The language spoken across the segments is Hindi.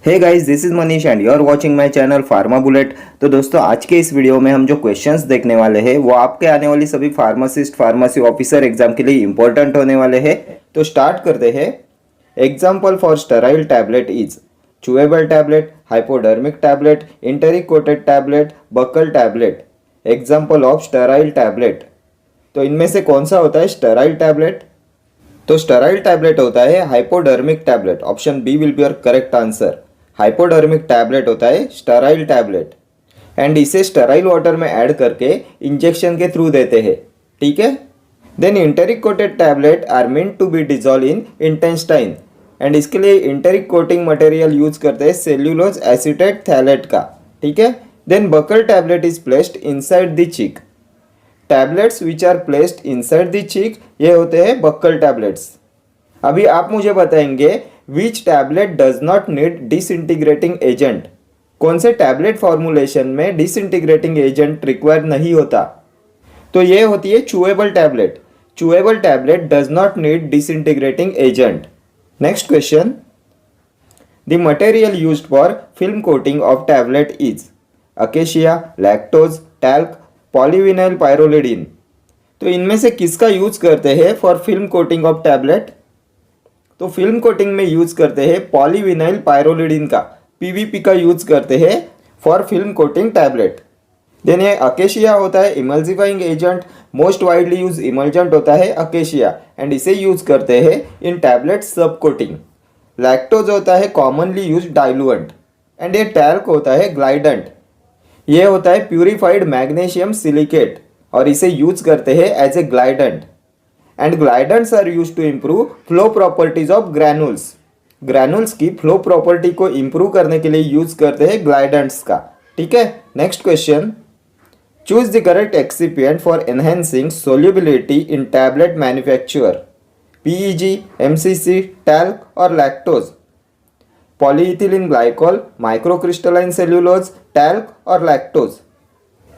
Hey guys, this is Manish and you are watching my channel Pharma Bullet. तो दोस्तों, आज के इस वीडियो में हम जो क्वेश्चंस देखने वाले हैं वो आपके आने वाली सभी फार्मासिस्ट फार्मेसी ऑफिसर एग्जाम के लिए इंपॉर्टेंट होने वाले हैं। तो स्टार्ट करते हैं। Example for sterile tablet is chewable tablet, hypodermic tablet, enteric coated tablet, buccal tablet. Example of sterile tablet. तो इनमें से कौन सा होता है स्टेराइल टैबलेट? तो स्टेराइल टैबलेट होता है hypodermic tablet. Option B will be your correct answer. Hypodermic tablet होता है स्टेराइल टैबलेट एंड इसे स्टेराइल वाटर में ऐड करके इंजेक्शन के थ्रू देते हैं। ठीक है। Then enteric coated tablet are meant to be dissolve in intestine and इसके लिए इंटेरिक कोटिंग मटेरियल यूज करते हैं सेल्यूलोज एसीटेट थैलेट का। ठीक है। Then buccal tablet is placed inside the cheek. Tablets which are placed inside the cheek ये होते हैं बक्कल टैबलेट्स। अभी आप मुझे बताएंगे which tablet does not need disintegrating agent. कौन से टैबलेट फॉर्मुलेशन में डिसइंटीग्रेटिंग एजेंट रिक्वायर नहीं होता? तो ये होती है chewable tablet. Chewable tablet does not need disintegrating agent. Next question, the material used for film coating of tablet is acacia, lactose, talc, polyvinyl pyrrolidine. तो इनमें से किसका यूज करते हैं for film coating of tablet? तो फिल्म कोटिंग में यूज करते हैं पॉलीविनाइल पायरोलिडीन का, पीवीपी का यूज करते हैं for film coating tablet. Then ये अकेशिया होता है emulsifying agent. Most widely use emulgent होता है अकेशिया एंड इसे यूज करते हैं in tablet sub coating. Lactose होता है कॉमनली यूज डाइलुएंट एंड ये टैल्क होता है ग्लाइडेंट। ये होता है प्यूरिफाइड मैग्नीशियम सिलिकेट और इसे यूज करते हैं as a glidant and glidants are use to improve flow properties of granules. Granules की फ्लो प्रॉपर्टी को इम्प्रूव करने के लिए यूज करते हैं ग्लाइडेंट्स का। ठीक है। Next question, choose the correct excipient for enhancing solubility in tablet manufacture. PEG, MCC, talc और lactose. Polyethylene glycol, microcrystalline cellulose, talc और लैक्टोज।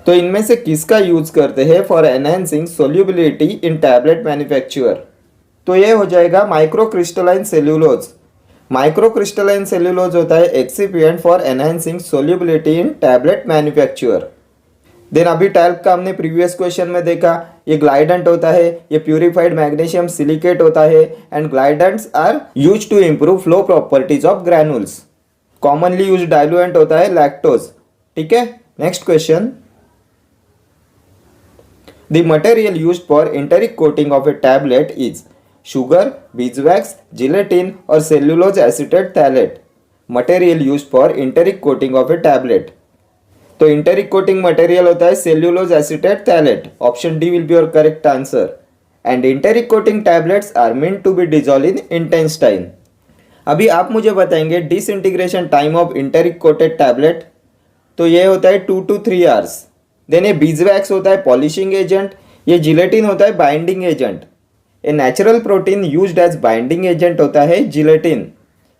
तो इनमें से किसका यूज करते हैं for enhancing solubility in tablet manufacture? तो ये हो जाएगा माइक्रोक्रिस्टलाइन सेल्यूलोज। माइक्रोक्रिस्टलाइन सेल्यूलोज होता है excipient for enhancing solubility in tablet manufacture. Then अभी टैल्क का हमने प्रीवियस क्वेश्चन में देखा, ये ग्लाइडेंट होता है, ये प्यूरिफाइड मैग्नीशियम सिलिकेट होता है and glidants are use to improve flow properties of granules. Commonly use diluent होता है लैक्टोज। ठीक है। Next question, the material used for enteric coating of a tablet is sugar, beeswax, gelatin or cellulose acetate phthalate. Material used for enteric coating of a tablet. तो enteric coating material होता है cellulose acetate phthalate. Option D will be your correct answer. And enteric coating tablets are meant to be dissolved in intestine. अभी आप मुझे बताएंगे disintegration time of enteric coated tablet। तो ये होता है 2 to 3 hours। देन ये बीजवैक्स होता है पॉलिशिंग एजेंट, ये जिलेटिन होता है binding agent. A natural protein used as binding agent होता है gelatin.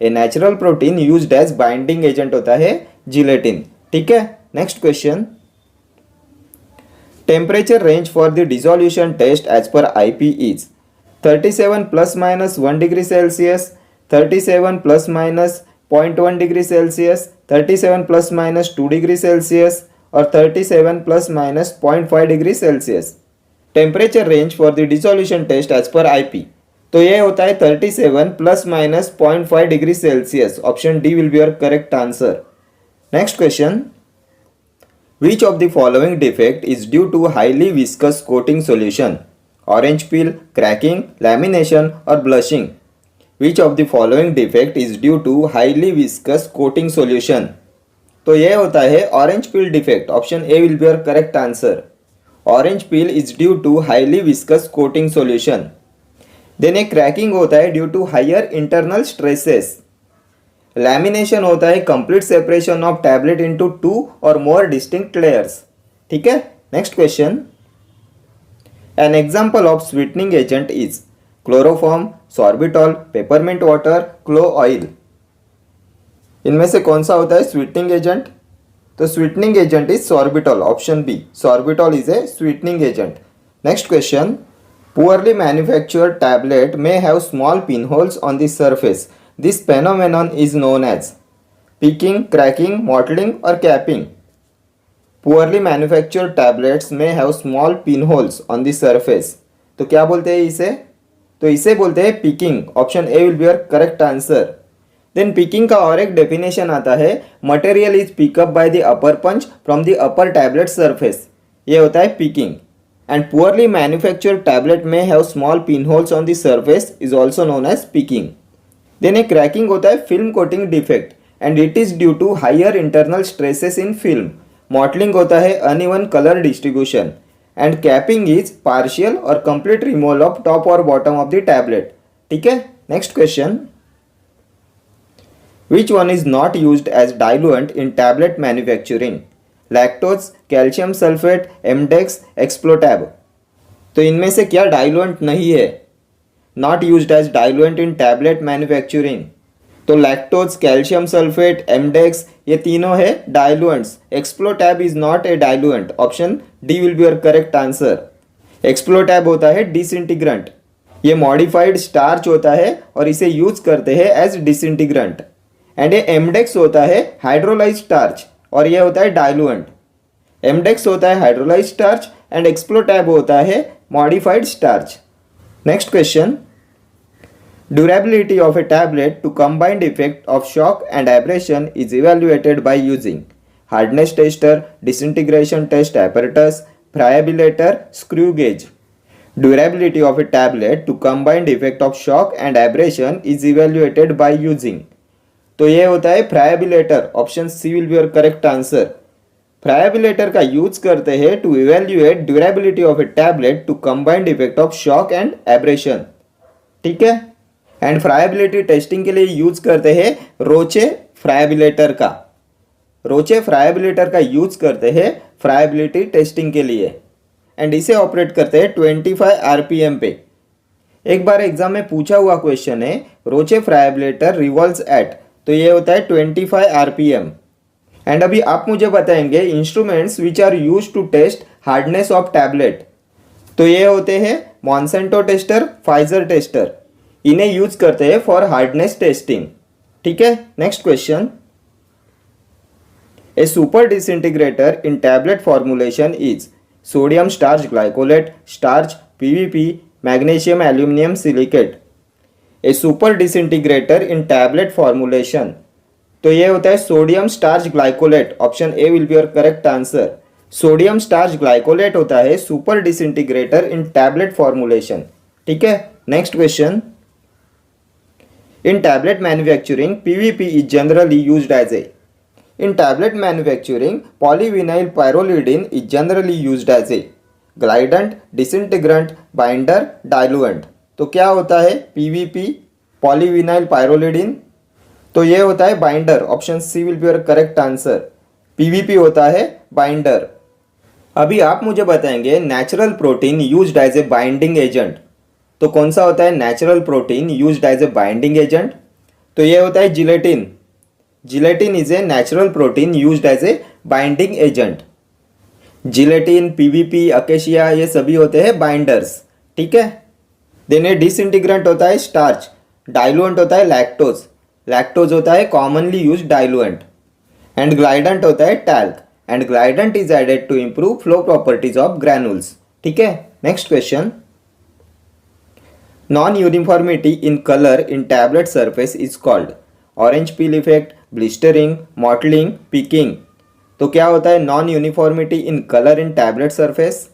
A natural protein used as binding agent होता है जिलेटिन। ठीक है। Next question, temperature range for the dissolution test as per IP is 37 ± 1 degree Celsius, 37 ± 0.1 degree Celsius, 37 ± 2 degree Celsius और 37 ± 0.5 degree Celsius. Temperature range for the dissolution test as per IP. तो ये होता है 37 ± 0.5 degree Celsius. Option D will be your correct answer. Next question, which of the following defect is due to highly viscous coating solution? Orange peel, cracking, lamination और blushing. Which of the following defect is due to highly viscous coating solution? तो ये होता है orange peel defect. Option A will be your correct answer. Orange peel is due to highly viscous coating solution. Then a cracking होता है due to higher internal stresses. Lamination होता है complete separation of tablet into 2 और मोर डिस्टिंक्ट लेयर्स। ठीक है। Next question, an example of sweetening agent is chloroform, sorbitol, peppermint water, clove oil. इनमें से कौन सा होता है स्वीटनिंग एजेंट? तो sweetening agent is sorbitol. Option B, sorbitol is a sweetening agent. Next question, poorly manufactured tablet may have small pinholes on the surface. This phenomenon is known as picking, cracking, mottling or capping. Poorly manufactured tablets may have small pinholes on the surface. तो क्या बोलते हैं इसे? तो इसे बोलते हैं picking. Option A will be your correct answer. Then picking का और एक डेफिनेशन आता है, material is pickup by the upper punch from the upper tablet surface. ये होता है picking. And poorly manufactured tablet में have small pin holes on the surface is also known as picking. Then a cracking होता है film coating defect and it is due to higher internal stresses in film. Mottling होता है uneven colour distribution. And capping is partial और कंप्लीट रिमूवल ऑफ टॉप और बॉटम ऑफ द टैबलेट. ठीक है. Next question, which one is not used as diluent in tablet manufacturing? Lactose, calcium sulphate, Emdex, Explotab. तो इनमें से क्या डाइल्यूएंट नहीं है, not used as diluent in tablet manufacturing? तो लैक्टोज, कैल्शियम सल्फेट, एमडेक्स ये तीनों है diluents. Explotab is not a diluent. Option D will be your correct answer. Explotab होता है डिसइंटीग्रेंट. ये मॉडिफाइड स्टार्च होता है और इसे यूज करते हैं एज डिसइंटीग्रेंट. एंड ये एमडेक्स होता है हाइड्रोलाइज स्टार्च और ये होता है डाइल्यूएंट. एमडेक्स होता है हाइड्रोलाइज स्टार्च एंड एक्सप्लोटैब होता है modified starch. Next question, durability of a tablet to combined effect of shock and abrasion is evaluated by using hardness tester, disintegration test apparatus, friability, screw gauge. Durability of a tablet to combined effect of shock and abrasion is evaluated by using. तो ये होता है friabilator. Option C will be your correct answer. Friabilator का यूज करते हैं to evaluate durability of a tablet to combined effect of shock and abrasion. ठीक है. एंड फ्रायबिलिटी टेस्टिंग के लिए यूज करते हैं रोचे फ्रायबिलेटर का. रोचे फ्रायबिलेटर का यूज करते हैं फ्रायबिलिटी टेस्टिंग के लिए एंड इसे ऑपरेट करते हैं 25 आरपीएम पे. एक बार एग्जाम में पूछा हुआ क्वेश्चन है रोचे फ्रायबिलेटर रिवॉल्व्स एट, तो ये होता है 25 आरपीएम. एंड अभी आप मुझे बताएंगे instruments which are use to test hardness of tablet. तो ये होते हैं मॉन्सेंटो टेस्टर, फाइजर टेस्टर. इन्हें यूज करते हैं फॉर हार्डनेस टेस्टिंग. ठीक है. Next question, a super disintegrator in tablet formulation is sodium starch glycolate, starch, PVP, magnesium aluminium silicate. A super disintegrator in tablet formulation, तो ये होता है sodium starch glycolate. Option A will be your correct answer. Sodium starch glycolate होता है super disintegrator in tablet formulation. ठीक है. Next question, in tablet manufacturing PVP is generally used as a. In tablet manufacturing polyvinyl pyrrolidine is generally used as a glidant, disintegrant, binder, diluent. तो क्या होता है PVP, polyvinyl pyrrolidine? तो ये होता है binder. Option C will be your correct answer. PVP होता है बाइंडर. अभी आप मुझे बताएंगे natural protein used as a binding agent. तो कौन सा होता है natural protein used as a binding agent? तो ये होता है gelatin. Gelatin is a natural protein used as a binding agent. Gelatin, PVP, acacia ये सभी होते हैं बाइंडर्स. ठीक है. देन ए डिसइंटीग्रेंट होता है स्टार्च. डाइल्यूएंट होता है लैक्टोज. लैक्टोज होता है commonly used diluent. And glidant होता है talc. And glidant is added to improve flow properties of granules. ठीक है. Next question, non-uniformity in color in tablet surface is called orange peel effect, blistering, mottling, picking. तो क्या होता है non uniformity in colour in tablet surface?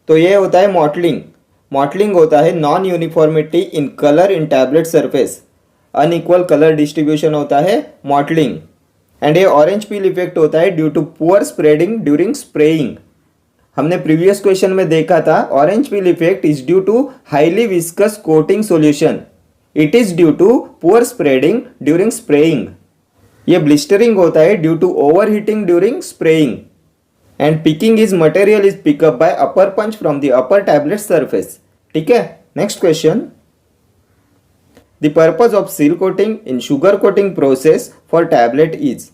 तो ये होता है मॉटलिंग. मॉटलिंग होता है non uniformity in colour in tablet surface. Unequal colour distribution होता है मॉटलिंग. एंड ये ऑरेंज पील इफेक्ट होता है due to poor spreading during spraying. हमने प्रीवियस क्वेश्चन में देखा था orange peel effect is due to highly viscous coating solution. It is due to poor spreading during spraying. ये ब्लिस्टरिंग होता है due to over heating during spraying. And picking is material is pickup by upper punch from the upper tablet surface. ठीक है. Next question, the purpose of seal coating in sugar coating process for tablet is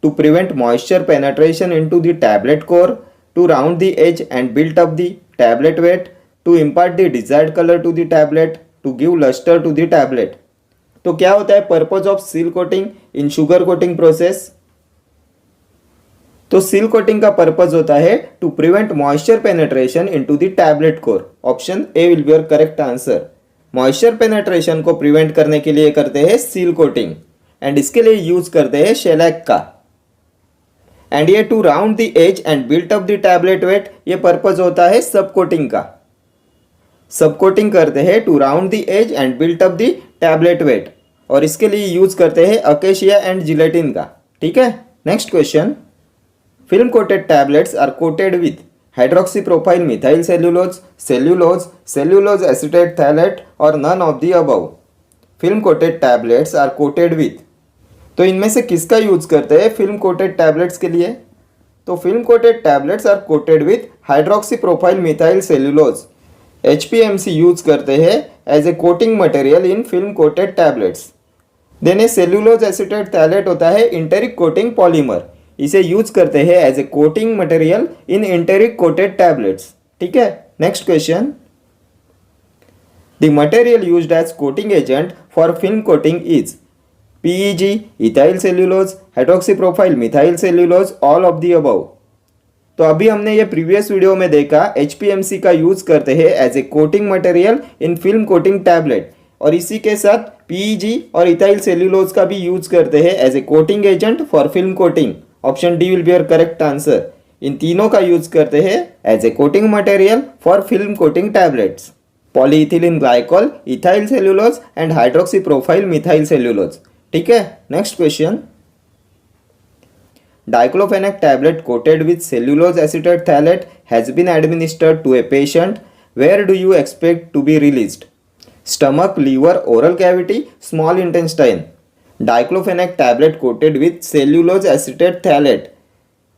to prevent moisture penetration into the tablet core, to round the edge and build up the tablet weight, to impart the desired color to the tablet, to give luster to the tablet. तो क्या होता है purpose of seal coating in sugar coating process? तो सील कोटिंग का पर्पज होता है to prevent moisture penetration into the tablet core. Option A will be your correct answer. Moisture penetration को प्रिवेंट करने के लिए करते हैं सील कोटिंग, एंड इसके लिए यूज करते हैं शेलैक का। एंड ये to round the edge and built up the tablet weight, ये पर्पज होता है सब कोटिंग का। सब कोटिंग करते हैं to round the edge and built up the tablet weight, और इसके लिए यूज करते हैं अकेशिया एंड जिलेटिन का। ठीक है, next question. Film coated tablets are coated with hydroxypropyl methyl cellulose, cellulose, cellulose acetate phthalate और none of the above. Film coated tablets are coated with, तो इनमें से किसका यूज करते हैं फिल्म कोटेड टैबलेट्स के लिए? तो film coated tablets are coated with hydroxypropyl methyl cellulose. HPMC use करते हैं as a coating material in film coated tablets. Then cellulose acetate phthalate होता है इंटेरिक कोटिंग पॉलीमर, इसे यूज करते हैं as a coating material in enteric coated tablets. ठीक है, next question. The material used as coating agent for film coating is PEG, ethyl cellulose, hydroxypropyl methyl cellulose, all of the above. तो अभी हमने ये प्रीवियस वीडियो में देखा HPMC का यूज करते हैं as a coating material in film coating tablet, और इसी के साथ PEG और इथाइल सेल्यूलोज का भी यूज करते हैं as a coating agent for film coating. Option D will be your correct answer. इन तीनों का यूज करते हैं as a coating material for film coating tablets. Polyethylene glycol, ethyl cellulose and hydroxypropyl methyl cellulose. ठीक है, next question. Diclofenac tablet coated with cellulose acetate phthalate has been administered to a patient, where do you expect to be released? Stomach, liver, oral cavity, small intestine. Diclofenac tablet coated with cellulose acetate phthalate,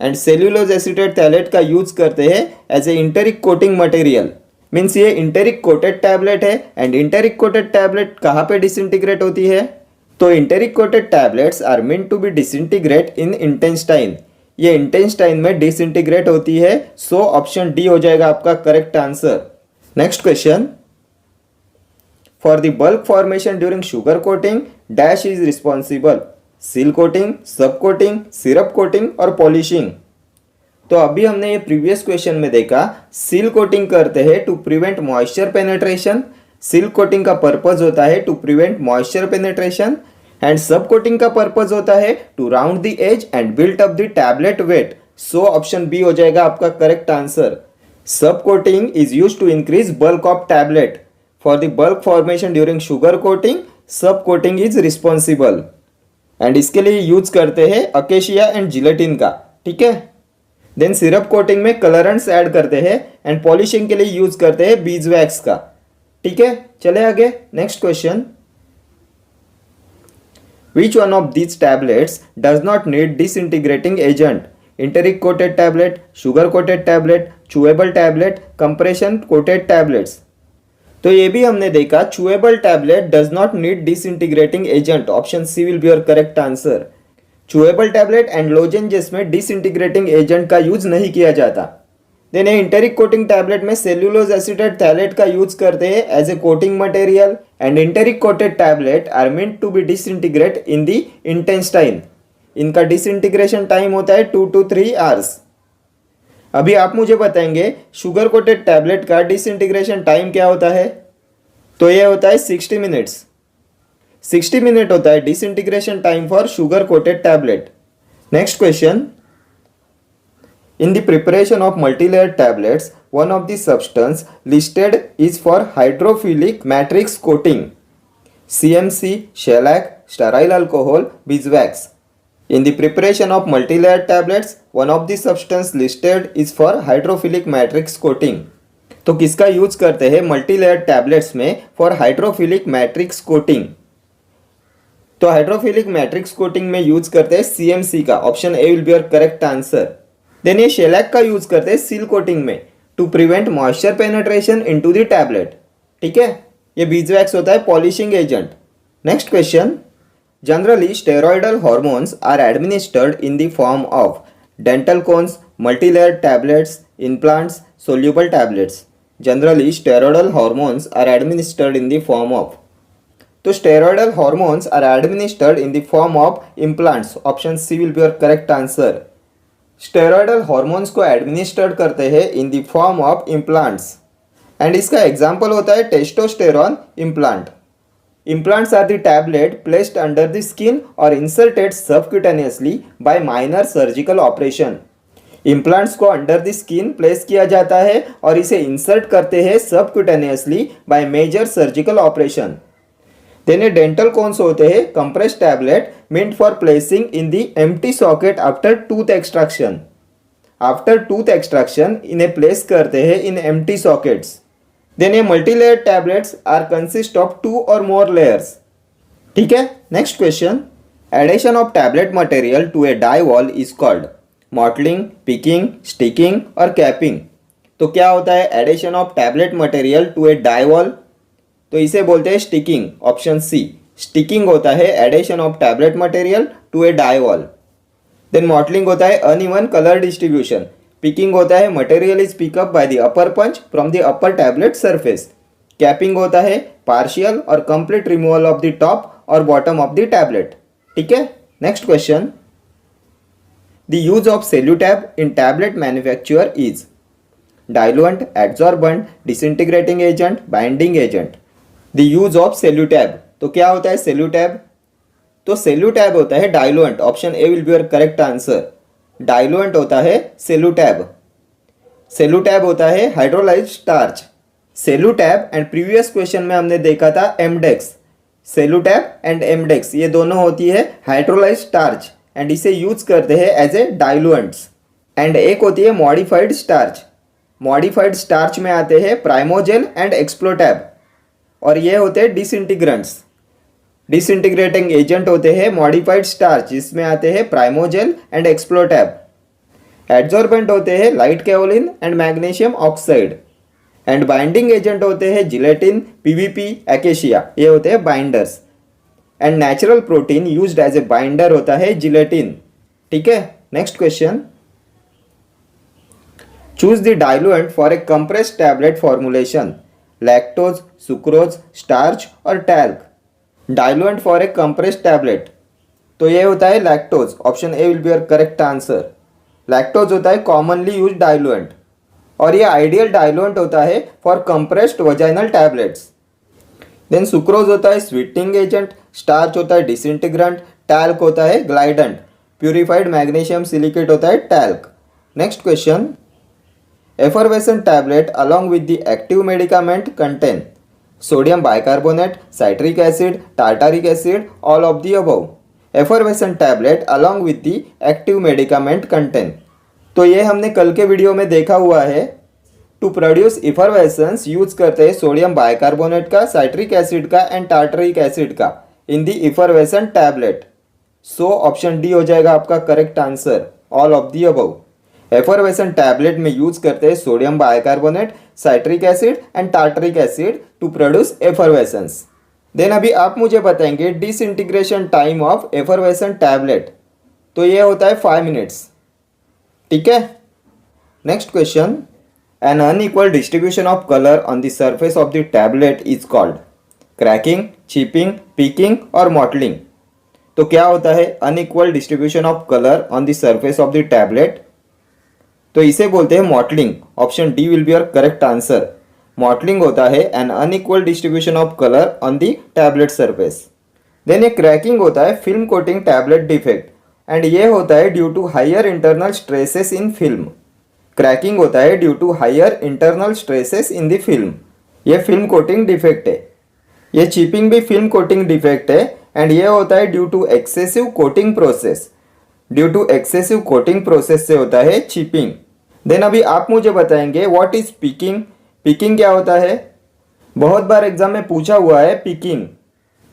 and cellulose acetate phthalate का यूज करते हैं as a enteric coating material. Means ये इंटेरिक कोटेड टैबलेट है, एंड इंटेरिक कोटेड टैबलेट कहाँ पे डिसइंटीग्रेट होती है? तो enteric coated tablets are meant to be disintegrate in intestine, ये इंटेस्टाइन में डिसइंटीग्रेट होती है। सो ऑप्शन डी हो जाएगा आपका correct answer. Next question. For the bulk formation during sugar coating dash is responsible? Seal coating, sub coating, syrup coating और पॉलिशिंग। तो अभी हमने ये प्रीवियस क्वेश्चन में देखा सील कोटिंग करते हैं to prevent moisture penetration. Seal coating का पर्पज होता है to prevent moisture penetration, and sub coating का पर्पज होता है to round the edge and built up the tablet weight. So option B हो जाएगा आपका correct answer. Sub coating is used to increase bulk of tablet. For the bulk formation during sugar coating sub coating is responsible, and इसके लिए यूज करते हैं अकेशिया एंड जिलेटिन का। ठीक है, देन सिरप कोटिंग में कलरेंट्स ऐड करते हैं, एंड पॉलिशिंग के लिए यूज करते हैं बीजवैक्स का। ठीक है, चले आगे। Next question. Which one of these tablets does not need disintegrating agent? Enteric coated tablet, sugar coated tablet, chewable tablet, compression coated tablets. तो ये भी हमने देखा chewable tablet does not need disintegrating agent. Option C will be your correct answer. Chewable tablet and lozenges में डिसइंटीग्रेटिंग एजेंट का यूज नहीं किया जाता। देन इंटेरिक कोटिंग टैबलेट में सेल्यूलोज एसीटेट थैलेट का यूज करते हैं as a coating material, and enteric coated tablet are meant to be disintegrate in the intestine. इनका डिसइंटीग्रेशन टाइम होता है 2 to 3 आवर्स। अभी आप मुझे बताएंगे शुगर कोटेड टैबलेट का डिसइंटीग्रेशन टाइम क्या होता है? तो ये होता है 60 मिनट्स। 60 मिनट होता है disintegration time for sugar coated tablet. Next question. In the preparation of multi-layered tablets, one of the substance listed is for hydrophilic matrix coating. CMC, shellac, sterile alcohol, beeswax. In the preparation of multi-layered tablets, one of the substance listed is for hydrophilic matrix coating. तो किसका यूज करते हैं मल्टी-लेयर्ड टैबलेट्स में फॉर हाइड्रोफिलिक मैट्रिक्स कोटिंग? तो हाइड्रोफिलिक मैट्रिक्स कोटिंग में यूज करते हैं CMC का। Option A will be your correct answer. Then ये शेलैक का यूज करते हैं सील कोटिंग में to prevent moisture penetration into the tablet. ठीक है, ये बीजवैक्स होता है polishing agent. Next question. Generally steroidal hormones are administered in the form of dental cones, multilayered tablets, implants, soluble tablets. Generally steroidal hormones are administered in the form of तो steroidal hormones are administered in the form of implants, option C will be your correct answer. Steroidal hormones को एडमिनिस्टर्ड करते हैं in the form of implants and इसका एग्जाम्पल होता है testosterone implant. Implants are the tablet placed under the skin or inserted subcutaneously by minor surgical operation. Implants को अंडर द स्किन प्लेस किया जाता है और इसे इंसर्ट करते हैं subcutaneously by major surgical operation. Then dental cones होते हैं compressed tablet meant for placing in the empty socket after tooth extraction. After tooth extraction इन्हें प्लेस करते हैं इन एम्प्टी सॉकेट्स। देन ये multilayer tablets are consist of 2 और मोर लेयर्स। ठीक है, next question. Addition of tablet material to a die wall is called mottling, picking, sticking और कैपिंग। तो क्या होता है addition of tablet material to a die wall? तो इसे बोलते हैं स्टिकिंग, ऑप्शन सी। स्टिकिंग होता है addition of tablet material to a die wall. Then mottling होता है अनइवन कलर डिस्ट्रीब्यूशन। पिकिंग होता है material is pickup by the upper punch from the upper tablet surface. Capping होता है पार्शियल और complete removal of the top और बॉटम ऑफ द टैबलेट। ठीक है, next question. The use of Celutab in tablet manufacture is diluent, adsorbent, disintegrating agent, binding agent. The use of सेल्यूटैब, तो क्या होता है सेल्यूटैब? तो सेल्यूटैब होता है diluent, option A will be your correct answer. Diluent होता है सेल्यूटैब। सेल्यूटैब होता है hydrolysed starch. Celutab and previous question में हमने देखा था एमडेक्स। सेल्यूटैब एंड एमडेक्स ये दोनों होती है हाइड्रोलाइज्ड स्टार्च एंड इसे यूज करते हैं एज ए डाइल्यूएंट्स। एंड एक होती है मॉडिफाइड स्टार्च। मॉडिफाइड स्टार्च में आते हैं प्राइमोजेल एंड एक्सप्लोटैब और ये होते हैं डिसइंटीग्रेंट्स। डिसइंटीग्रेटिंग एजेंट होते हैं मॉडिफाइड स्टार्च, जिसमें आते हैं प्राइमोजेल एंड एक्सप्लोटैब। एड्सॉर्बेंट होते हैं light kaolin and magnesium oxide. And binding agent होते हैं जिलेटिन, पीवीपी, एकेशिया, ये होते हैं binders. And natural protein used as a binder होता है जिलेटिन। ठीक है, next question. Choose the diluent for a compressed tablet formulation. Lactose, sucrose, starch और talc. Diluent for a compressed tablet, तो ये होता है lactose, option A will be your correct answer. Lactose होता है कॉमनली यूज डाइल्यूएंट और ये आइडियल डाइल्यूएंट होता है for compressed vaginal tablets. Then sucrose होता है स्वीटनिंग एजेंट, स्टार्च होता है डिसइंटीग्रेंट, टैल्क होता है ग्लाइडेंट, प्यूरिफाइड मैग्नीशियम सिलिकेट होता है talc. Next question. Effervescent tablet along with the active medicament contain sodium bicarbonate, citric acid, tartaric acid, all of the above. Effervescent tablet along with the active medicament contain, तो ये हमने कल के वीडियो में देखा हुआ है। टू प्रोड्यूस इफरवेसेंस यूज करते हैं सोडियम बाइकार्बोनेट का, साइट्रिक एसिड का एंड टार्टरिक एसिड का in the effervescent tablet. So option D हो जाएगा आपका correct answer, all of the above. Effervescent tablet में यूज करते हैं sodium bicarbonate, citric acid and tartaric acid to produce effervescence. Then अभी आप मुझे बताएंगे disintegration time of effervescent tablet, तो ये होता है 5 मिनट्स। ठीक है, next question. An unequal distribution of colour on the surface of the tablet is called cracking, chipping, picking और मॉटलिंग। तो क्या होता है unequal distribution of colour on the surface of the tablet? तो इसे बोलते हैं mottling, option D will be your correct answer. Mottling होता है an unequal distribution of colour on the tablet surface. Then ये क्रैकिंग होता है film coating tablet defect and ये होता है due to higher internal stresses in film. Cracking होता है due to higher internal stresses in the film, ये फिल्म कोटिंग डिफेक्ट है। ये चिपिंग भी फिल्म कोटिंग डिफेक्ट है एंड ये होता है due to excessive coating process. Due to excessive coating process से होता है चिपिंग। देन अभी आप मुझे बताएंगे व्हाट इज पिकिंग। पिकिंग क्या होता है? बहुत बार एग्जाम में पूछा हुआ है पिकिंग।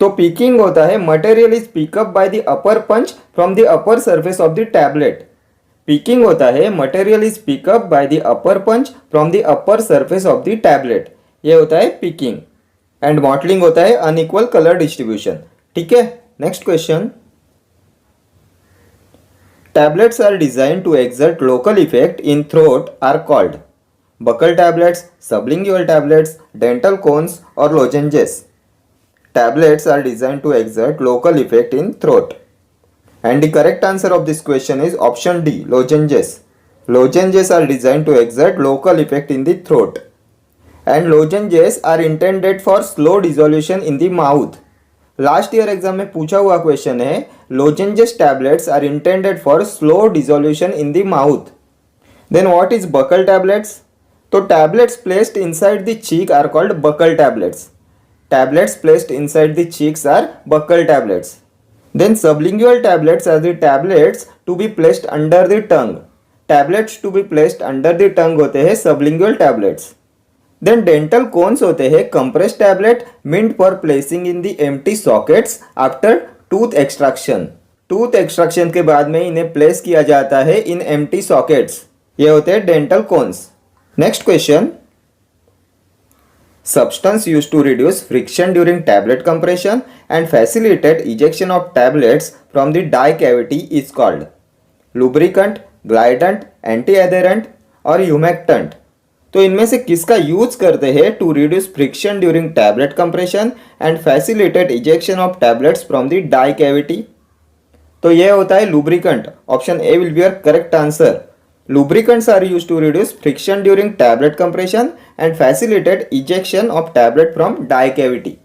तो पिकिंग होता है material is pickup by the upper punch from the upper surface of the tablet. Picking होता है material is pickup by the upper punch from the upper surface of the tablet, ये होता है पिकिंग। एंड मॉटलिंग होता है अनइक्वल कलर डिस्ट्रीब्यूशन। ठीक है, next question. Tablets are designed to exert local effect in throat are called buccal tablets, sublingual tablets, dental cones or lozenges. tablets are designed to exert local effect in throat? And the correct answer of this question is option D, lozenges. Lozenges are designed to exert local effect in the throat. And lozenges are intended for slow dissolution in the mouth. Last year exam में पूछा हुआ क्वेश्चन है, lozenges tablets are intended for slow dissolution in the mouth. Then what is buccal tablets? तो tablets placed inside the cheek are called buccal tablets. Tablets placed inside the cheeks are buccal tablets. Then sublingual tablets are the tablets to be placed under the tongue. Tablets to be placed under the tongue होते हैं sublingual tablets. Then dental cones होते हैं compressed tablet meant for placing in the empty sockets after tooth extraction. Tooth extraction के बाद में इन्हें place किया जाता है in empty sockets. ये होते हैं dental cones. Next question. Substance used to reduce friction during tablet compression and facilitate ejection of tablets from the die cavity is called lubricant, glidant, anti-adherent और humectant. तो इनमें से किसका यूज करते हैं to reduce friction during tablet compression and facilitate ejection of tablets from the die cavity? तो यह होता है lubricant. Option A will be your correct answer. Lubricants are used to reduce friction during tablet compression and facilitate ejection of tablet from die cavity.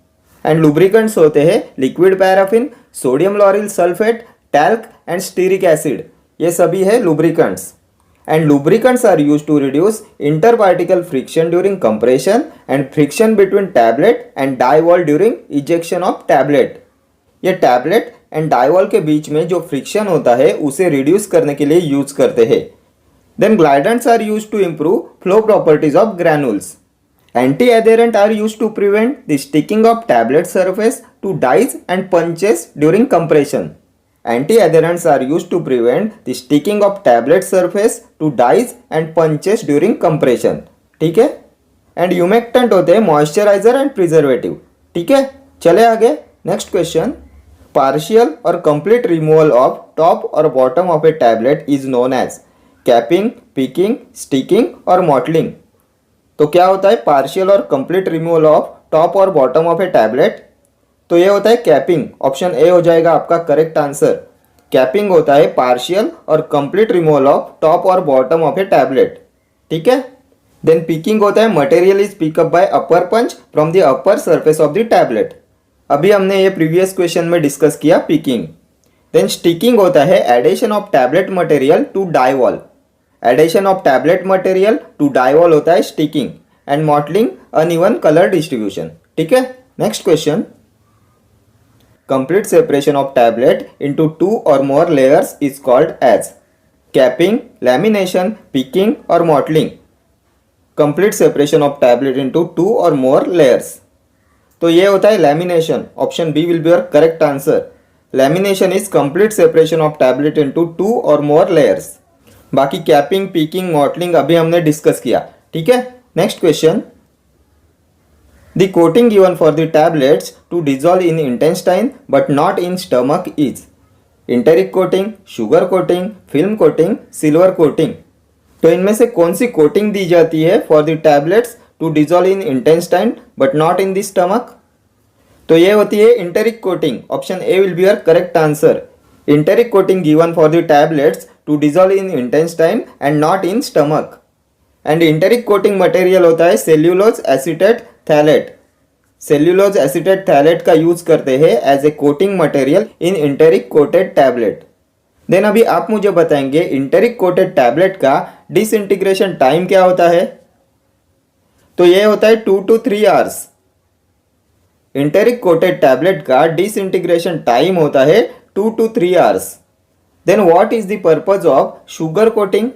And lubricants होते हैं liquid paraffin, sodium lauryl sulphate, talc and stearic acid. ये सभी है lubricants. And lubricants are used to reduce interparticle friction during compression and friction between tablet and die wall during ejection of tablet. ये tablet and die wall के बीच में जो friction होता है उसे reduce करने के लिए use करते हैं. Then glidants are used to improve flow properties of granules. Anti-adherent are used to prevent the sticking of tablet surface to dies and punches during compression. Anti-adherents are used to prevent the sticking of tablet surface to dies and punches during compression. ठीक है. एंड ह्यूमेक्टेंट होते हैं मॉइस्चराइजर एंड प्रिजर्वेटिव. ठीक है, चले आगे. Next question. पार्शियल और कंप्लीट रिमूवल ऑफ टॉप और bottom of a tablet is known as capping, picking, sticking और मॉटलिंग. तो क्या होता है पार्शियल और कंप्लीट रिमूवल ऑफ टॉप और बॉटम ऑफ ए टैबलेट? तो ये होता है कैपिंग. ऑप्शन ए हो जाएगा आपका करेक्ट आंसर. कैपिंग होता है पार्शियल और कंप्लीट रिमूवल ऑफ टॉप और बॉटम ऑफ ए टैबलेट. ठीक है. देन पिकिंग होता है material is pickup by upper punch from the upper surface of the tablet. अभी हमने ये प्रीवियस क्वेश्चन में डिस्कस किया पिकिंग. देन स्टिकिंग होता है addition of tablet material to die wall. Adhesion of tablet material to die wall होता है sticking. And mottling uneven colour distribution. ठीक है. Next question. Complete separation of tablet into two or more layers is called as capping, lamination, picking or mottling. Complete separation of tablet into two or more layers. तो ये होता है lamination. Option B will be your correct answer. Lamination is complete separation of tablet into two or more layers. बाकी capping, picking, mottling अभी हमने डिस्कस किया. ठीक है. Next question. The coating given for the tablets to dissolve in intestine but not in stomach is enteric coating, sugar coating, film coating, silver coating. तो इनमें से कौन सी कोटिंग दी जाती है for the tablets to dissolve in intestine but not in the stomach? तो ये होती है enteric coating. Option A will be your correct answer. Enteric coating given for the tablets to dissolve in intestine and not in stomach. And enteric coating material होता है cellulose acetate phthalate. Cellulose acetate phthalate का यूज करते हैं as a coating material in enteric coated tablet. Then अभी आप मुझे बताएंगे इंटेरिक कोटेड टैबलेट का डिसइंटीग्रेशन टाइम क्या होता है? तो ये होता है 2 to 3 hours. Enteric coated tablet का डिसइंटीग्रेशन टाइम होता है 2 to 3 hours. Then what is the purpose of sugar coating?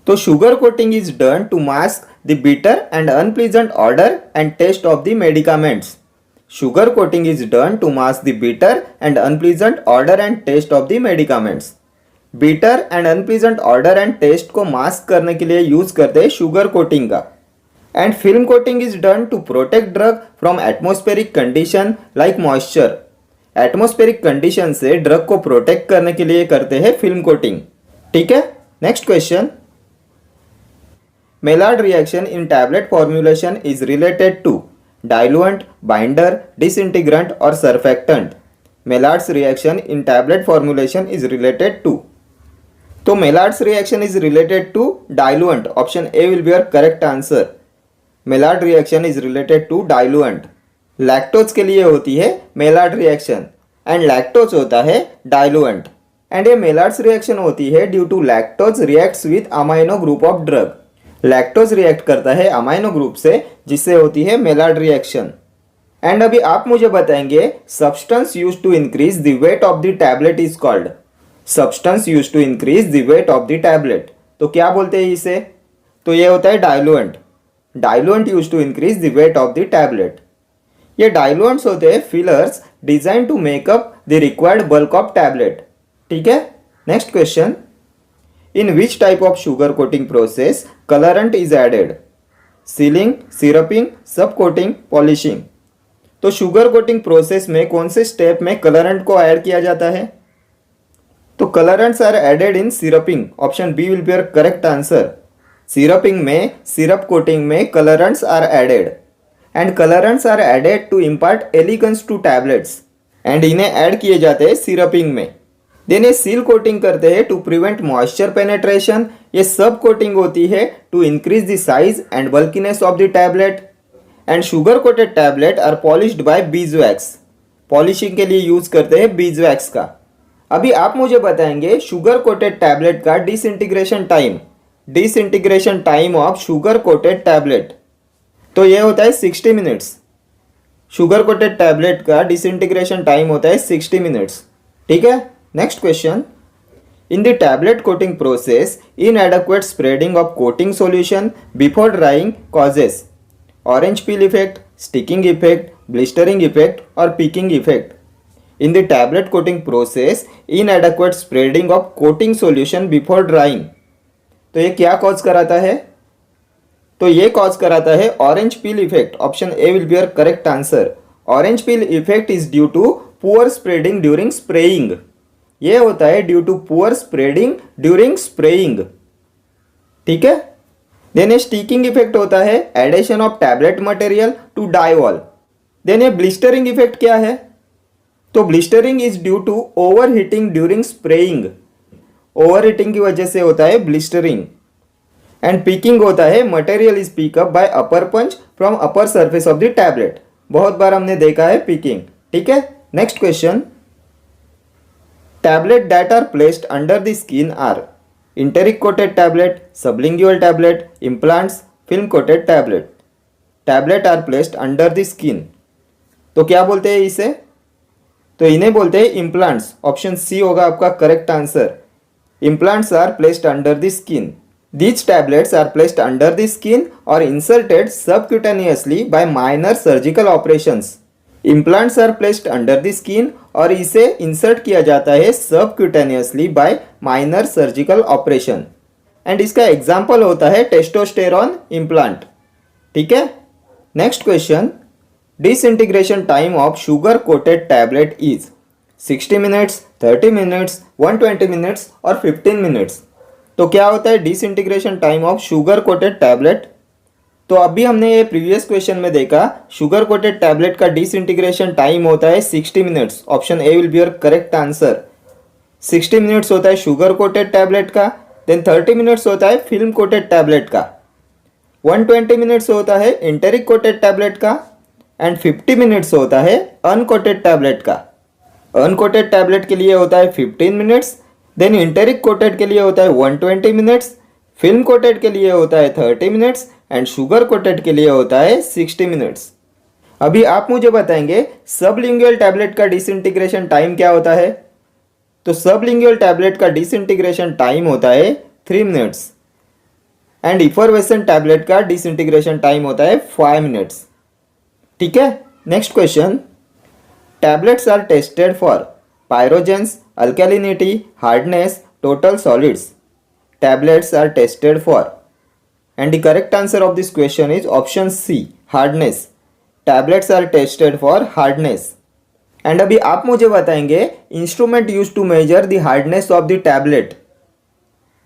तो sugar coating is done to mask the bitter and unpleasant odor and taste of the medicaments. Sugar coating is done to mask the bitter and unpleasant odor and taste of the medicaments. Bitter and unpleasant odor and taste को mask करने के लिए यूज करते हैं शुगर कोटिंग का. And film coating is done to protect drug from atmospheric condition like moisture. Atmospheric condition से ड्रग को प्रोटेक्ट करने के लिए करते हैं फिल्म कोटिंग. ठीक है. Next question. Maillard reaction in tablet formulation is related to diluent, binder, disintegrant और surfactant Maillard's reaction in tablet formulation is related to? तो Maillard's reaction is related to diluent. Option A will be your correct answer. Maillard reaction is related to diluent. Lactose के लिए होती है मेलार्ड रिएक्शन एंड लैक्टोज होता है डाइल्यूएंट. एंड ये मेलार्ड्स रिएक्शन होती है due to lactose reacts with amino group of drug. Lactose react करता है अमाइनो ग्रुप से, जिससे होती है मेलार्ड रिएक्शन. एंड अभी आप मुझे बताएंगे substance used to increase the weight of the tablet is called. Substance used to increase the weight of the tablet, तो क्या बोलते हैं इसे? तो ये होता है diluent. Diluent used to increase the weight of the tablet. ये डाइल्यूएंट्स होते हैं fillers design to make up the required bulk of tablet. ठीक है. Next question. In which type of sugar coating process colourant is added? Ceiling, सिरपिंग, सब कोटिंग, पॉलिशिंग. तो शुगर कोटिंग प्रोसेस में कौन से स्टेप में कलरेंट को ऐड किया जाता है? तो colourants are added in syruping. Option B will be your correct answer. Syruping में, सिरप कोटिंग में colourants are added and colourants are added to impart elegance to tablets. And इन्हें ऐड किए जाते हैं सिरपिंग में. देन ये सील कोटिंग करते हैं टू प्रिवेंट मॉइस्चर पेनेट्रेशन. ये सब कोटिंग होती है to increase the size and bulkiness of the tablet. And sugar coated tablet are polished by beeswax. Polishing के लिए यूज करते हैं बीजवैक्स का. अभी आप मुझे बताएंगे शुगर कोटेड टैबलेट का disintegration time. Disintegration time of sugar coated tablet, तो ये होता है 60 मिनट्स. शुगर कोटेड टैबलेट का डिसइंटीग्रेशन टाइम होता है 60 मिनट्स. ठीक है. Next question. In the tablet coating process inadequate spreading of coating solution before drying causes orange peel effect, sticking effect, blistering effect और picking effect. In the tablet coating process inadequate spreading of coating solution before drawing, तो ये क्या कॉज कराता है? तो ये कॉज कराता है orange peel effect. Option A will be your correct answer. Orange peel effect is due to poor spreading during spraying. ये होता है due to poor spreading during spraying. ठीक है. देन ये स्टिकिंग इफेक्ट होता है addition of tablet material to die wall. Then ये ब्लिस्टरिंग इफेक्ट क्या है? तो blistering is due to over heating during spraying. Over heating की वजह से होता है ब्लिस्टरिंग. एंड पीकिंग होता है material is pick up by upper punch from upper surface of the tablet. बहुत बार हमने देखा है पीकिंग. ठीक है. Next question. Tablet that are placed under the skin are enteric coated tablet, sublingual tablet, implants, film coated tablet. Tablet are placed under the skin, तो क्या बोलते हैं इसे? तो इन्हें बोलते हैं इम्प्लांट्स. ऑप्शन सी होगा आपका correct answer. Implants are placed under the skin. These tablets are placed under the skin or inserted subcutaneously by minor surgical operations. Implants are placed under the skin और इसे इंसर्ट किया जाता है subcutaneously by minor surgical operation. And इसका एग्जाम्पल होता है टेस्टोस्टेरॉन इम्प्लांट. ठीक है. Next question. Disintegration time of sugar coated tablet is 60 minutes, 30 minutes, 120 minutes और 15 मिनट्स. तो क्या होता है disintegration time of sugar coated tablet? तो अभी हमने ये प्रीवियस क्वेश्चन में देखा शुगर कोटेड टैबलेट का डिसइंटीग्रेशन टाइम होता है 60 minutes. Option A will be your correct answer. 60 minutes होता है शुगर कोटेड टैबलेट का. देन 30 मिनट्स होता है फिल्म कोटेड टैबलेट का. 120 मिनट्स होता है इंटेरिक कोटेड टैबलेट का. एंड 50 मिनट्स होता है अनकोटेड टैबलेट का. अनकोटेड टैबलेट के लिए होता है 15 मिनट्स. देन इंटेरिक कोटेड के लिए होता है 120 मिनट्स. फिल्म कोटेड के लिए होता है 30 मिनट्स एंड शुगर कोटेड के लिए होता है 60 मिनट्स. अभी आप मुझे बताएंगे सबलिंगुअल टैबलेट का डिसइंटीग्रेशन टाइम क्या होता है? तो सबलिंगुअल टैबलेट का डिसइंटीग्रेशन टाइम होता है 3 मिनट्स एंड इफरवेसेंट टैबलेट का डिसइंटीग्रेशन टाइम होता है 5 मिनट्स. ठीक है. Next question. Tablets are tested for pyrogens, alkalinity, hardness, total solids. Tablets are tested for, and the correct answer of this question is option C, hardness. Tablets are tested for hardness. And अभी आप मुझे बताएंगे instrument use to measure the hardness of the tablet.